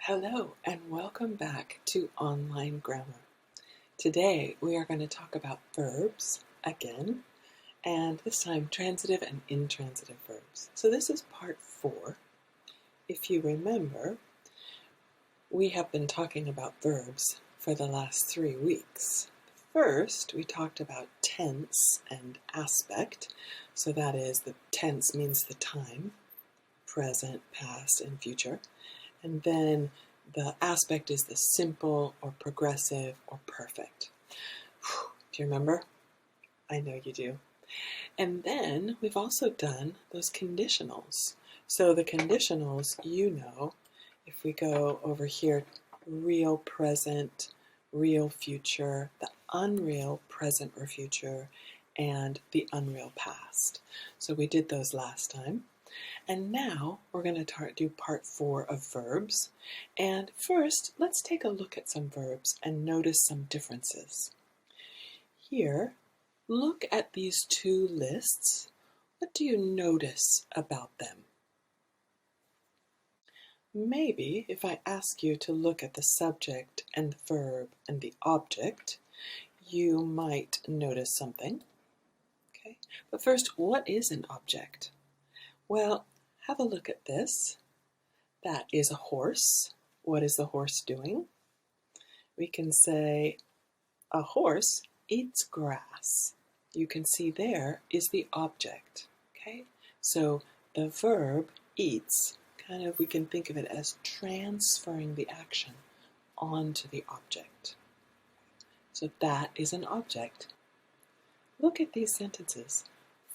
Hello and welcome back to Online Grammar. Today we are going to talk about verbs again, and this time transitive and intransitive verbs. So this is part 4. If you remember, we have been talking about verbs for the last 3 weeks. First, we talked about tense and aspect. So that is, the tense means the time, present, past, and future. And then the aspect is the simple or progressive or perfect. Do you remember? I know you do. And then we've also done those conditionals. So the conditionals, if we go over here, real present, real future, the unreal present or future, and the unreal past. So we did those last time. And now we're going to do part 4 of verbs. And first, let's take a look at some verbs and notice some differences. Here, look at these 2 lists. What do you notice about them? Maybe if I ask you to look at the subject and the verb and the object, you might notice something. Okay? But first, what is an object? Well, have a look at this. That is a horse. What is the horse doing? We can say a horse eats grass. You can see there is the object. Okay? So the verb eats, we can think of it as transferring the action onto the object. So that is an object. Look at these sentences.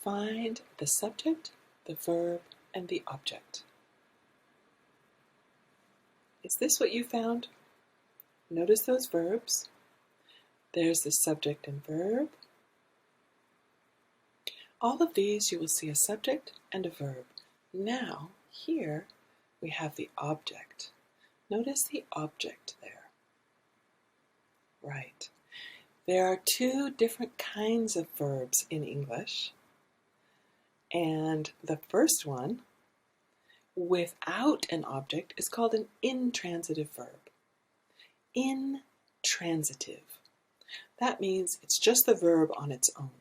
Find the subject, the verb, and the object. Is this what you found? Notice those verbs. There's the subject and verb. All of these you will see a subject and a verb. Now, here we have the object. Notice the object there. Right. There are 2 different kinds of verbs in English. And the first one, without an object, is called an intransitive verb. Intransitive. That means it's just the verb on its own.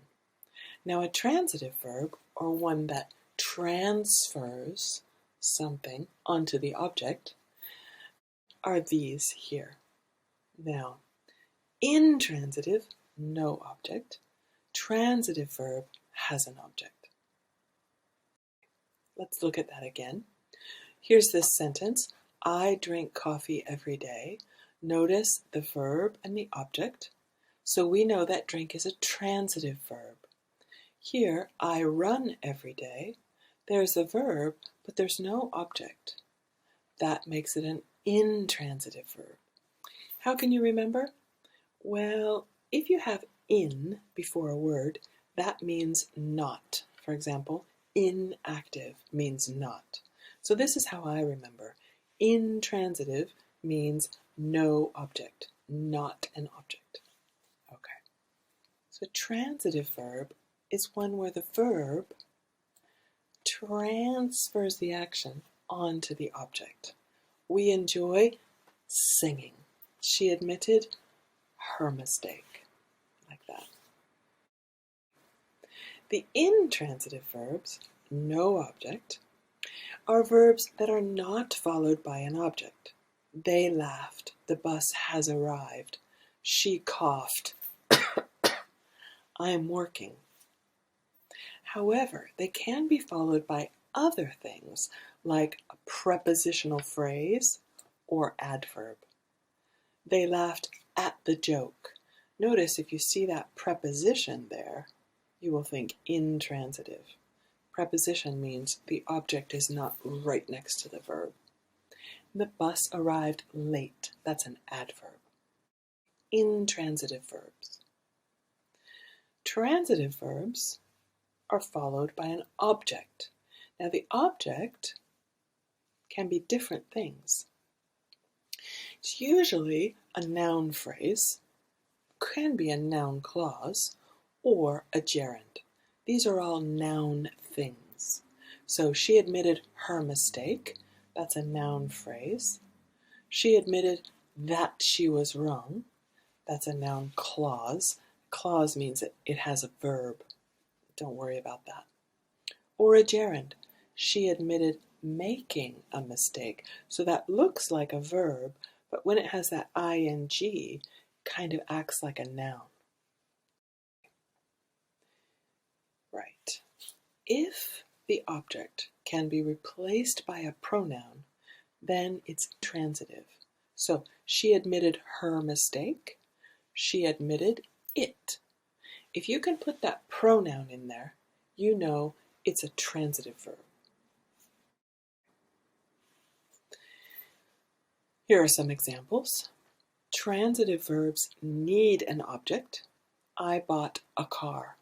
Now, a transitive verb, or one that transfers something onto the object, are these here. Now, intransitive, no object. Transitive verb has an object. Let's look at that again. Here's this sentence. I drink coffee every day. Notice the verb and the object. So we know that drink is a transitive verb. Here, I run every day. There's a verb, but there's no object. That makes it an intransitive verb. How can you remember? Well, if you have in before a word, that means not. For example, inactive means not. So this is how I remember. Intransitive means no object, not an object. Okay. So a transitive verb is one where the verb transfers the action onto the object. We enjoy singing. She admitted her mistake, like that. The intransitive verbs, no object, are verbs that are not followed by an object. They laughed. The bus has arrived. She coughed. I am working. However, they can be followed by other things like a prepositional phrase or adverb. They laughed at the joke. Notice if you see that preposition there, you will think intransitive. Preposition means the object is not right next to the verb. The bus arrived late. That's an adverb. Intransitive verbs. Transitive verbs are followed by an object. Now the object can be different things. It's usually a noun phrase, can be a noun clause, or a gerund. These are all noun things. So she admitted her mistake. That's a noun phrase. She admitted that she was wrong. That's a noun clause. Clause means it has a verb. Don't worry about that. Or a gerund. She admitted making a mistake. So that looks like a verb, but when it has that ing, kind of acts like a noun. Right. If the object can be replaced by a pronoun, then it's transitive. So she admitted her mistake. She admitted it. If you can put that pronoun in there, you know it's a transitive verb. Here are some examples. Transitive verbs need an object. I bought a car.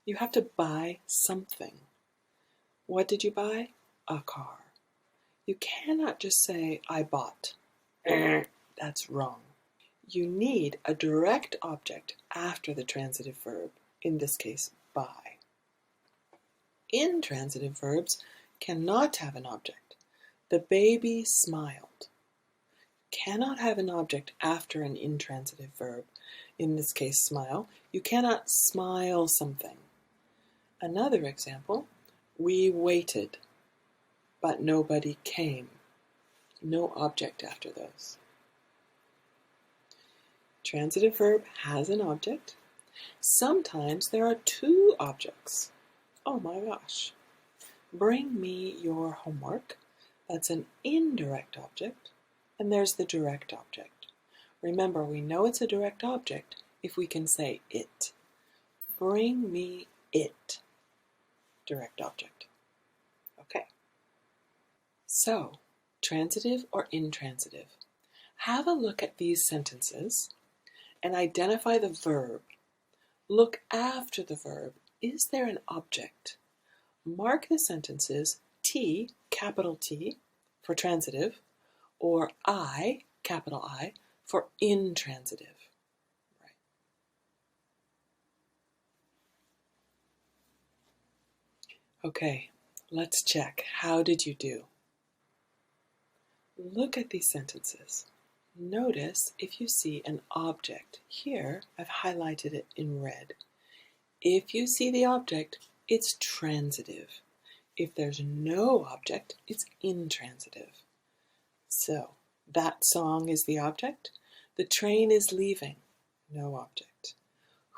You have to buy something. What did you buy? A car. You cannot just say, I bought. That's wrong. You need a direct object after the transitive verb, in this case, buy. Intransitive verbs cannot have an object. The baby smiled. Cannot have an object after an intransitive verb, in this case, smile. You cannot smile something. Another example, we waited, but nobody came. No object after those. Transitive verb has an object. Sometimes there are two objects. Oh my gosh. Bring me your homework. That's an indirect object. And there's the direct object. Remember, we know it's a direct object if we can say it. Bring me it. Direct object. Okay. So, transitive or intransitive? Have a look at these sentences and identify the verb. Look after the verb. Is there an object? Mark the sentences T, capital T, for transitive, or I, capital I, for intransitive. Right. Okay, let's check. How did you do? Look at these sentences. Notice if you see an object. Here, I've highlighted it in red. If you see the object, it's transitive. If there's no object, it's intransitive. So, that song is the object. The train is leaving. No object.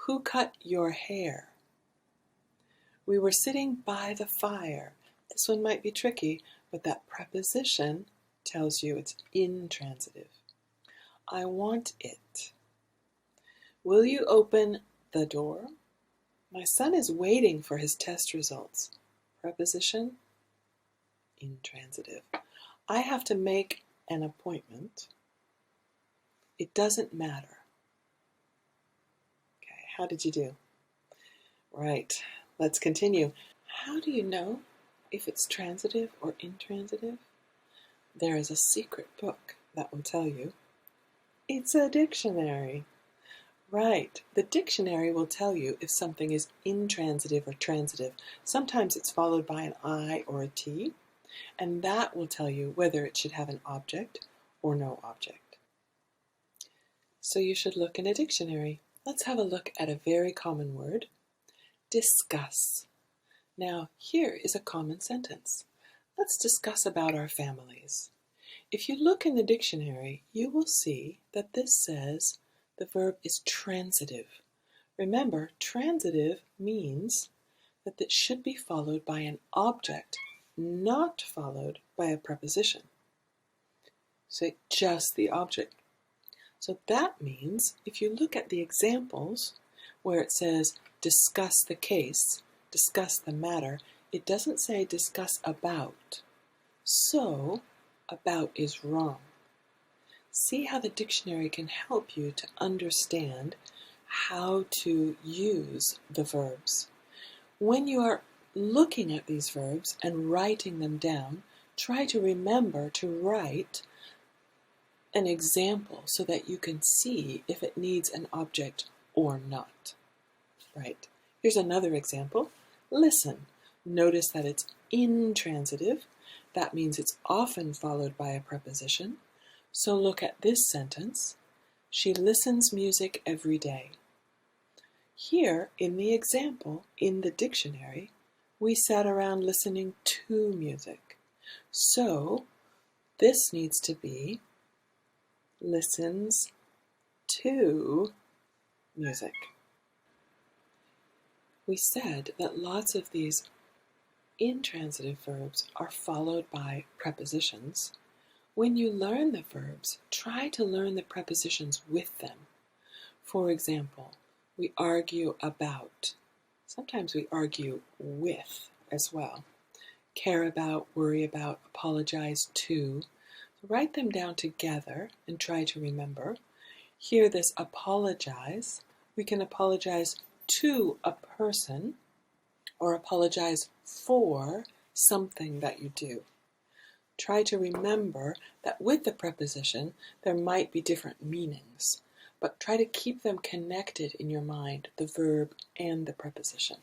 Who cut your hair? We were sitting by the fire. This one might be tricky, but that preposition tells you it's intransitive. I want it. Will you open the door? My son is waiting for his test results. Preposition, intransitive. I have to make an appointment. It doesn't matter. Okay, how did you do? Right, let's continue. How do you know if it's transitive or intransitive? There is a secret book that will tell you. It's a dictionary. Right, the dictionary will tell you if something is intransitive or transitive. Sometimes it's followed by an I or a T, and that will tell you whether it should have an object or no object. So you should look in a dictionary. Let's have a look at a very common word, discuss. Now, here is a common sentence. Let's discuss about our families. If you look in the dictionary, you will see that this says the verb is transitive. Remember, transitive means that it should be followed by an object, not followed by a preposition. So just the object. So that means if you look at the examples where it says discuss the case, discuss the matter, it doesn't say discuss about. So about is wrong. See how the dictionary can help you to understand how to use the verbs. When you are looking at these verbs and writing them down, try to remember to write an example so that you can see if it needs an object or not. Right. Here's another example. Listen. Notice that it's intransitive. That means it's often followed by a preposition. So look at this sentence. She listens music every day. Here, in the example, in the dictionary, we sat around listening to music. So this needs to be listens to music. We said that lots of these intransitive verbs are followed by prepositions. When you learn the verbs, try to learn the prepositions with them. For example, we argue about. Sometimes we argue with as well. Care about, worry about, apologize to. Write them down together and try to remember. Hear this apologize. We can apologize to a person or apologize for something that you do. Try to remember that with the preposition, there might be different meanings, but try to keep them connected in your mind, the verb and the preposition.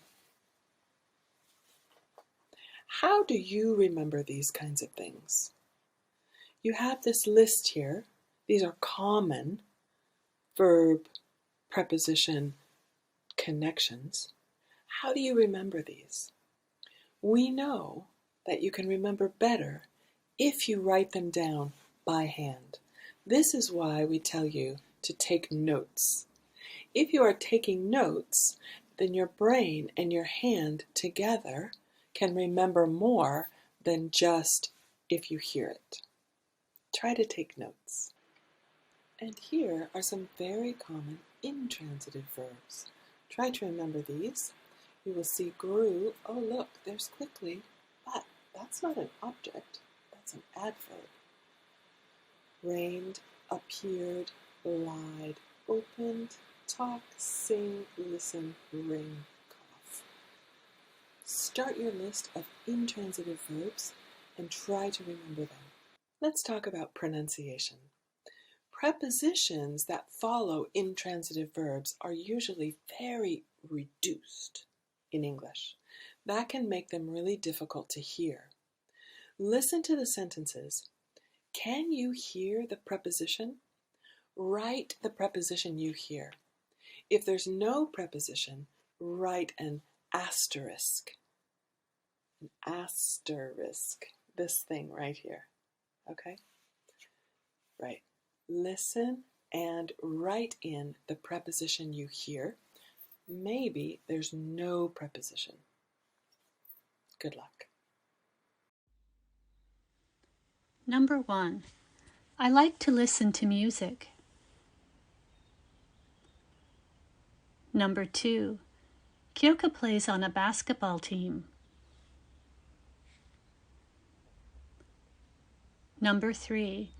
How do you remember these kinds of things? You have this list here. These are common verb, preposition connections. How do you remember these? We know that you can remember better if you write them down by hand. This is why we tell you to take notes. If you are taking notes, then your brain and your hand together can remember more than just if you hear it. Try to take notes. And here are some very common intransitive verbs. Try to remember these. You will see grew. Oh, look, there's quickly, but that's not an object. That's an adverb. Rained, appeared, lied, opened, talk, sing, listen, ring, cough. Start your list of intransitive verbs and try to remember them. Let's talk about pronunciation. Prepositions that follow intransitive verbs are usually very reduced in English. That can make them really difficult to hear. Listen to the sentences. Can you hear the preposition? Write the preposition you hear. If there's no preposition, write an asterisk. An asterisk. This thing right here. Okay? Right. Listen and write in the preposition you hear. Maybe there's no preposition. Good luck. Number 1. I like to listen to music. Number 2. Kyoka plays on a basketball team. Number 3.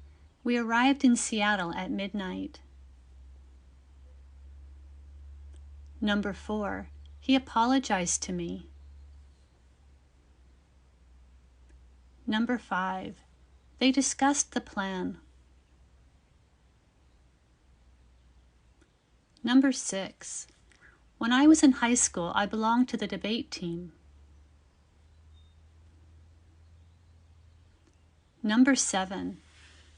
We arrived in Seattle at midnight. Number 4. He apologized to me. Number 5. They discussed the plan. Number 6. When I was in high school, I belonged to the debate team. Number 7.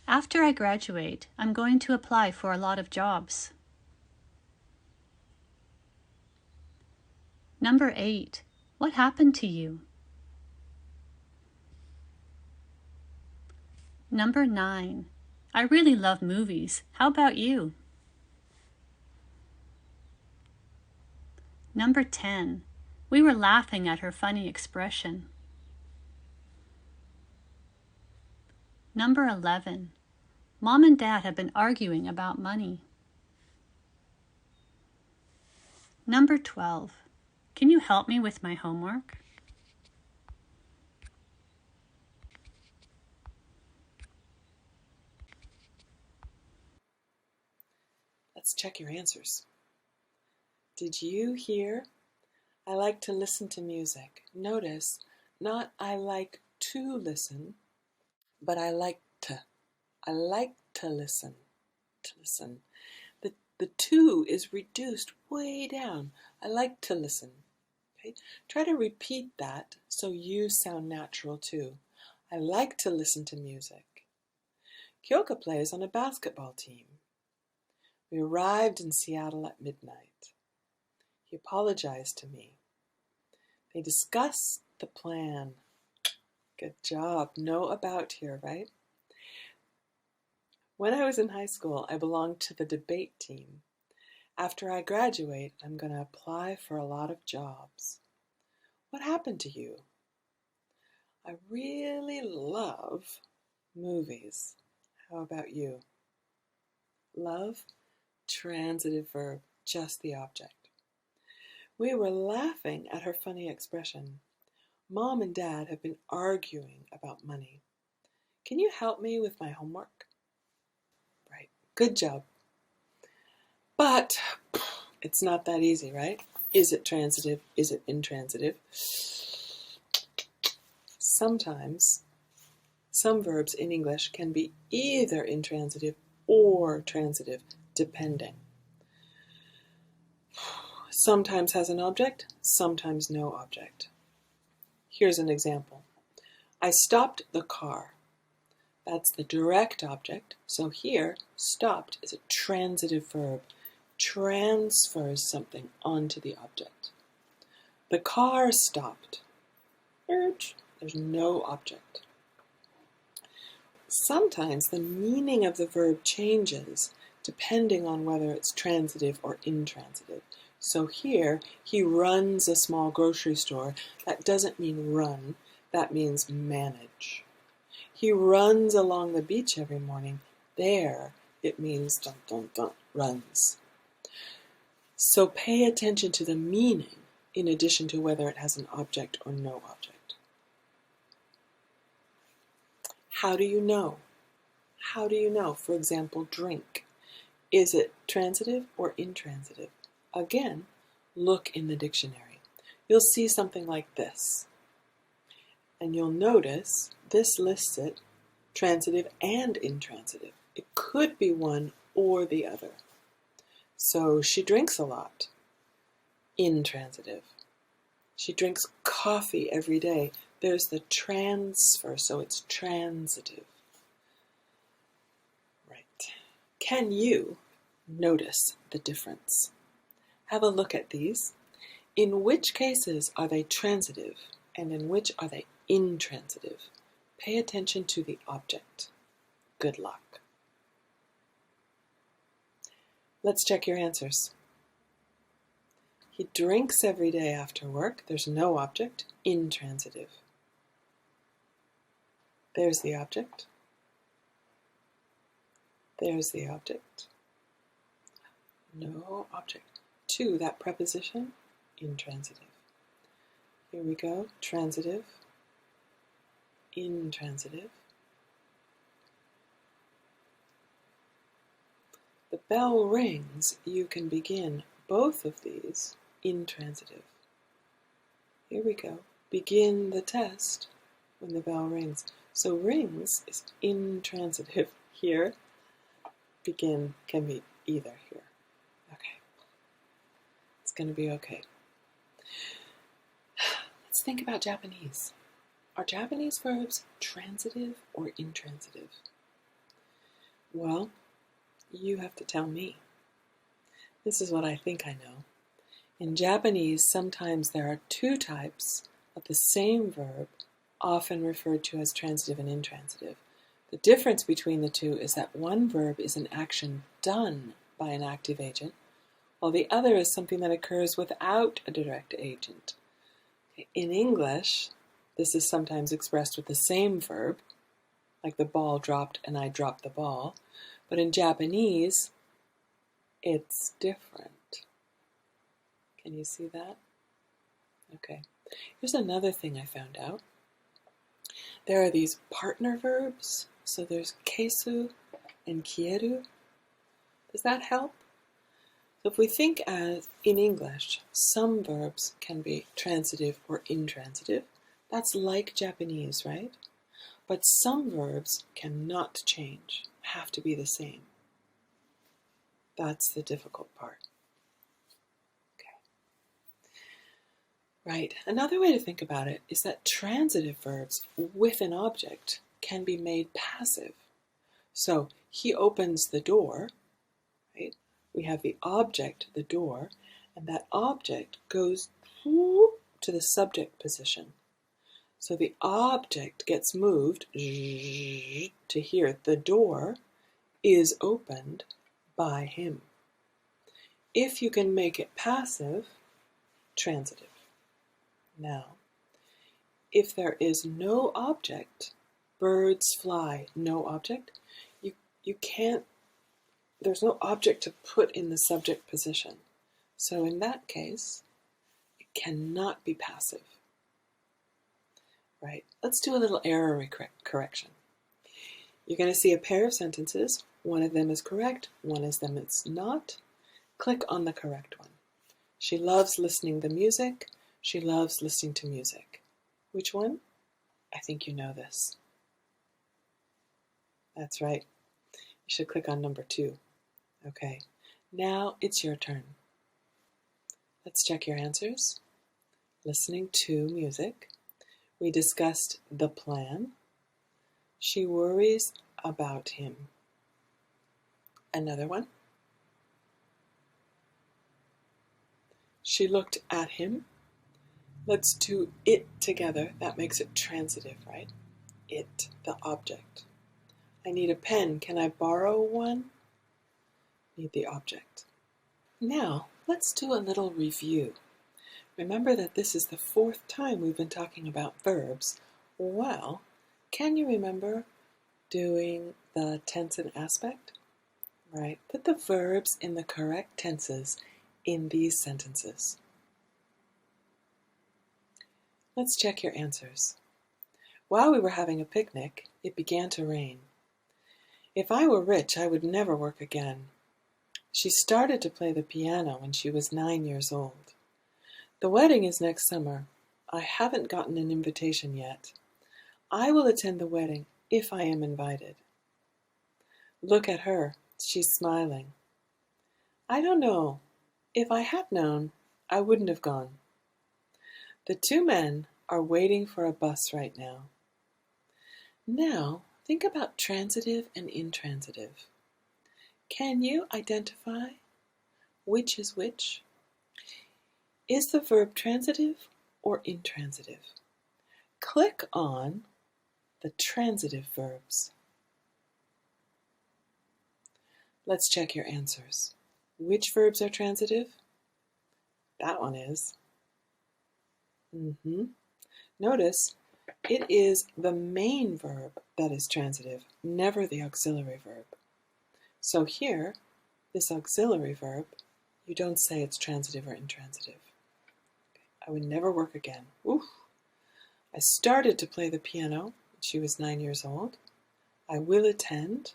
After I graduate, I'm going to apply for a lot of jobs. Number 8. What happened to you? Number 9. I really love movies. How about you? Number 10. We were laughing at her funny expression. Number 11. Mom and Dad have been arguing about money. Number 12. Can you help me with my homework? Let's check your answers. Did you hear? I like to listen to music. Notice, not I like to listen, but I like to. I like to listen. To listen. The to is reduced way down. I like to listen. Okay? Try to repeat that so you sound natural too. I like to listen to music. Kyoka plays on a basketball team. We arrived in Seattle at midnight. He apologized to me. They discussed the plan. Good job. No about here, right? When I was in high school, I belonged to the debate team. After I graduate, I'm going to apply for a lot of jobs. What happened to you? I really love movies. How about you? Love, transitive verb, just the object. We were laughing at her funny expression. Mom and Dad have been arguing about money. Can you help me with my homework? Right, good job. But it's not that easy, right? Is it transitive? Is it intransitive? Sometimes some verbs in English can be either intransitive or transitive, depending. Sometimes has an object, sometimes no object. Here's an example. I stopped the car. That's the direct object. So here, stopped is a transitive verb. Transfers something onto the object. The car stopped. There's no object. Sometimes the meaning of the verb changes depending on whether it's transitive or intransitive. So here, he runs a small grocery store. That doesn't mean run, that means manage. He runs along the beach every morning. There, it means runs. So pay attention to the meaning in addition to whether it has an object or no object. How do you know? How do you know? For example, drink. Is it transitive or intransitive? Again, look in the dictionary. You'll see something like this. And you'll notice this lists it transitive and intransitive. It could be one or the other. So she drinks a lot. Intransitive. She drinks coffee every day. There's the transfer, so it's transitive. Right. Can you notice the difference? Have a look at these. In which cases are they transitive and in which are they intransitive? Pay attention to the object. Good luck. Let's check your answers. He drinks every day after work. There's no object. Intransitive. There's the object. There's the object. No object. To that preposition, intransitive. Here we go. Transitive. Intransitive. The bell rings. You can begin both of these intransitive. Here we go. Begin the test when the bell rings. So rings is intransitive here. Begin can be either here. Okay. It's going to be okay. Let's think about Japanese. Are Japanese verbs transitive or intransitive? Well, you have to tell me. This is what I think I know. In Japanese, sometimes there are two types of the same verb, often referred to as transitive and intransitive. The difference between the two is that one verb is an action done by an active agent, while the other is something that occurs without a direct agent. In English, this is sometimes expressed with the same verb, like the ball dropped and I dropped the ball, but in Japanese, it's different. Can you see that? Okay. Here's another thing I found out. There are these partner verbs. So there's kesu and kieru. Does that help? So if we think as in English, some verbs can be transitive or intransitive. That's like Japanese, right? But some verbs cannot change, have to be the same. That's the difficult part. Right. Another way to think about it is that transitive verbs with an object can be made passive. So he opens the door, right? We have the object, the door, and that object goes to the subject position. So the object gets moved to here. The door is opened by him. If you can make it passive, transitive. Now, if there is no object, birds fly, no object, you can't, there's no object to put in the subject position. So in that case, it cannot be passive. Right? Let's do a little error correction. You're going to see a pair of sentences. One of them is correct, one of them is not. Click on the correct one. She loves listening to music. She loves listening to music. Which one? I think you know this. That's right. You should click on number 2. Okay. Now it's your turn. Let's check your answers. Listening to music. We discussed the plan. She worries about him. Another one. She looked at him. Let's do it together. That makes it transitive, right? It, the object. I need a pen. Can I borrow one? Need the object. Now, let's do a little review. Remember that this is the 4th time we've been talking about verbs. Well, can you remember doing the tense and aspect? Right? Put the verbs in the correct tenses in these sentences. Let's check your answers. While we were having a picnic, it began to rain. If I were rich, I would never work again. She started to play the piano when she was 9 years old. The wedding is next summer. I haven't gotten an invitation yet. I will attend the wedding if I am invited. Look at her. She's smiling. I don't know. If I had known, I wouldn't have gone. The 2 men are waiting for a bus right now. Now, think about transitive and intransitive. Can you identify which is which? Is the verb transitive or intransitive? Click on the transitive verbs. Let's check your answers. Which verbs are transitive? That one is. Notice it is the main verb that is transitive, never the auxiliary verb. So here, this auxiliary verb, you don't say it's transitive or intransitive. I would never work again. Oof. I started to play the piano when she was 9 years old. I will attend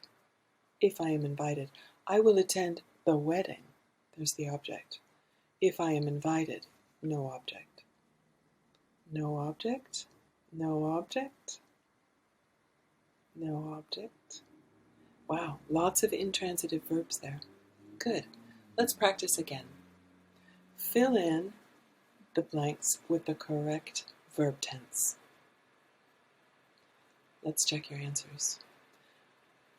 if I am invited. I will attend the wedding. There's the object. If I am invited, no object. No object, no object, no object. Wow, lots of intransitive verbs there. Good. Let's practice again. Fill in the blanks with the correct verb tense. Let's check your answers.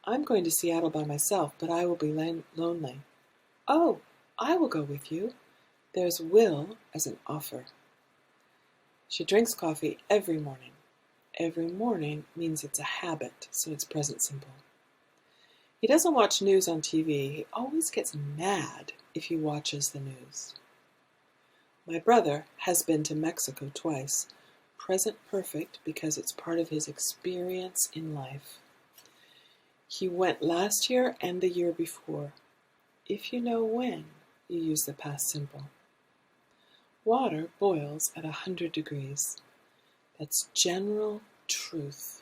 I'm going to Seattle by myself, but I will be lonely. Oh, I will go with you. There's will as an offer. She drinks coffee every morning. Every morning means it's a habit, so it's present simple. He doesn't watch news on TV. He always gets mad if he watches the news. My brother has been to Mexico twice. Present perfect because it's part of his experience in life. He went last year and the year before. If you know when, you use the past simple. Water boils at 100 degrees. That's general truth.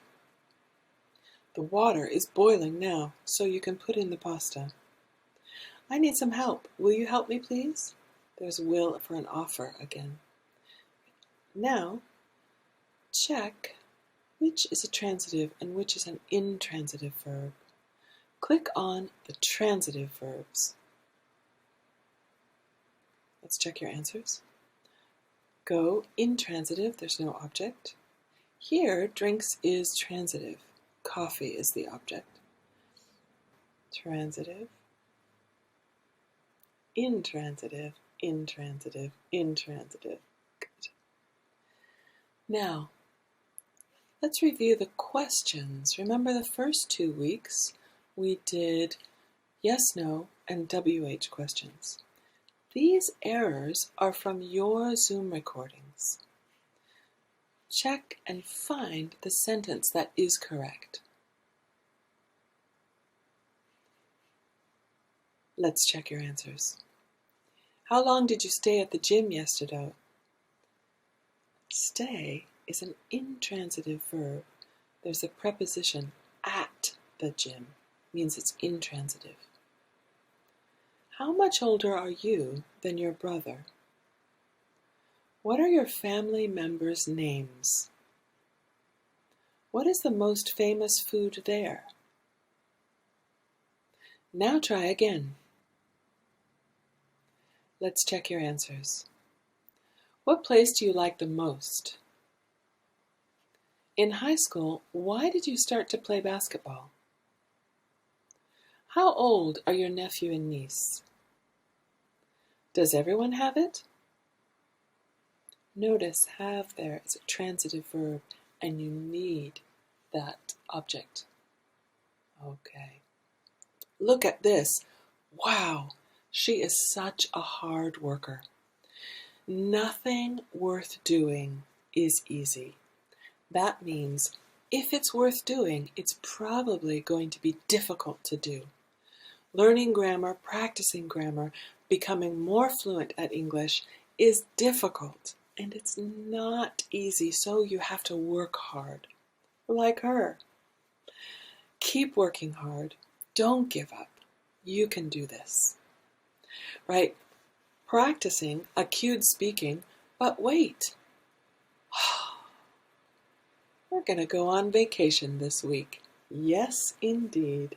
The water is boiling now, so you can put in the pasta. I need some help. Will you help me, please? There's will for an offer again. Now, check which is a transitive and which is an intransitive verb. Click on the transitive verbs. Let's check your answers. Go intransitive, there's no object. Here, drinks is transitive. Coffee is the object. transitive, intransitive, intransitive, intransitive. Good. Now, let's review the questions. Remember the first 2 weeks we did yes, no, and WH questions. These errors are from your Zoom recordings. Check and find the sentence that is correct. Let's check your answers. How long did you stay at the gym yesterday? Stay is an intransitive verb. There's a preposition at the gym. Means it's intransitive. How much older are you than your brother? What are your family members' names? What is the most famous food there? Now try again. Let's check your answers. What place do you like the most? In high school, why did you start to play basketball? How old are your nephew and niece? Does everyone have it? Notice have there is a transitive verb and you need that object. Okay. Look at this. Wow, she is such a hard worker. Nothing worth doing is easy. That means if it's worth doing, it's probably going to be difficult to do. Learning grammar, practicing grammar, becoming more fluent at English is difficult and it's not easy, so you have to work hard, like her. Keep working hard. Don't give up. You can do this. Right? Practicing a cued speaking, but wait. We're going to go on vacation this week. Yes, indeed.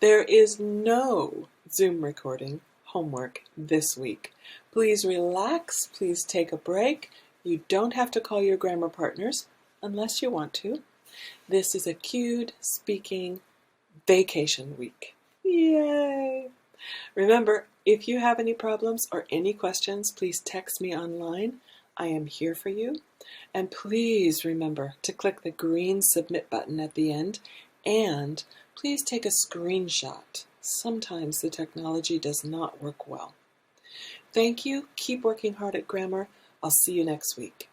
There is no Zoom recording homework this week. Please relax. Please take a break. You don't have to call your grammar partners unless you want to. This is a cued speaking vacation week. Yay! Remember, if you have any problems or any questions, please text me online. I am here for you. And please remember to click the green submit button at the end and please take a screenshot. Sometimes the technology does not work well. Thank you. Keep working hard at grammar. I'll see you next week.